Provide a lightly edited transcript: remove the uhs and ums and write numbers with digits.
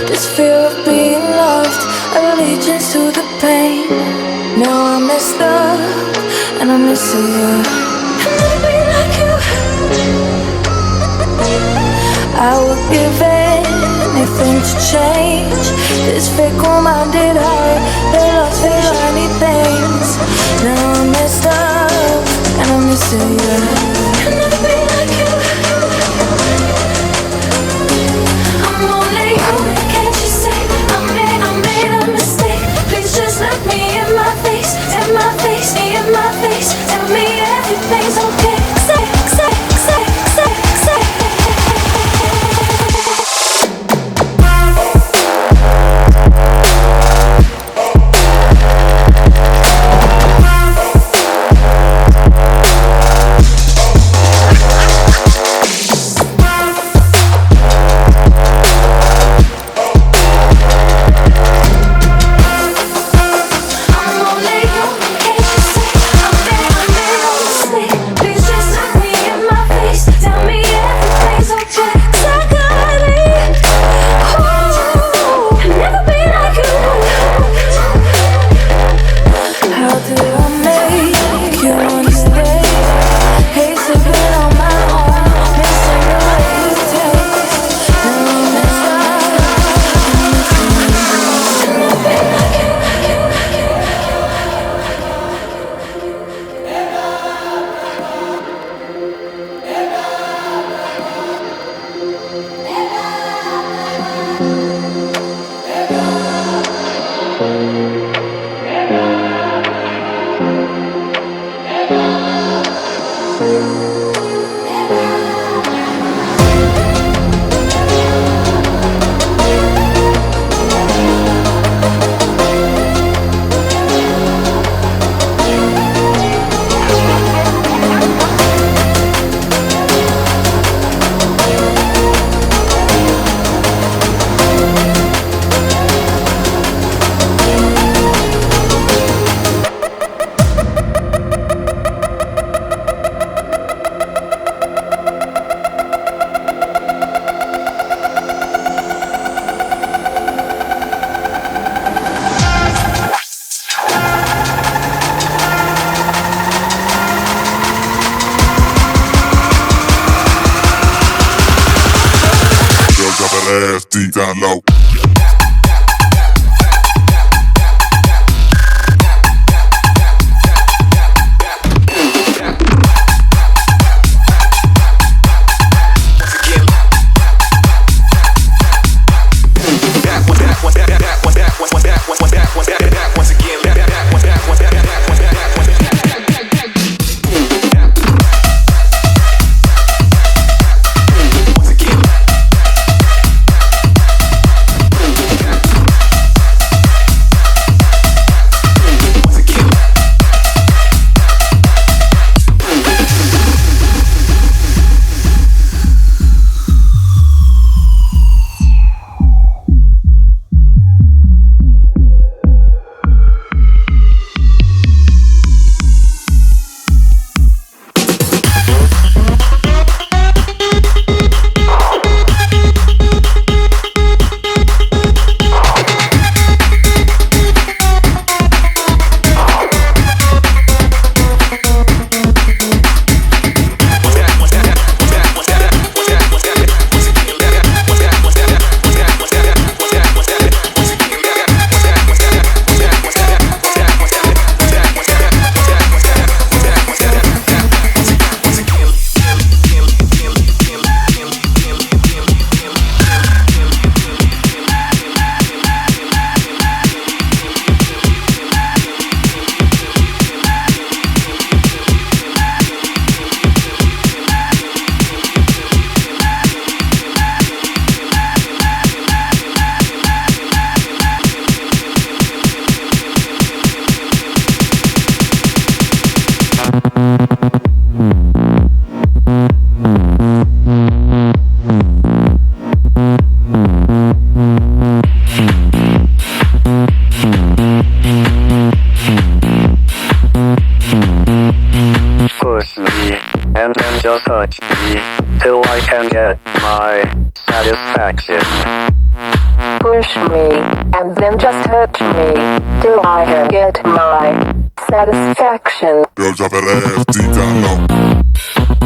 this fear of being loved, allegiance to the pain. Now I'm messed up and I'm missing you. I'll never be like you. I would give anything to change this fickle-minded heart that loves for shiny things. Now I'm messed up and I'm missing you. I'll never be like you. I'm only human, can't you see? I made a mistake. Please just look me in my face, in my face, in my face. Tell me everything's okay. Say. Deep down low. just touch me till I can get my satisfaction. push me, and then just hurt me, till I get my satisfaction. Girl, drop that ass deep down low.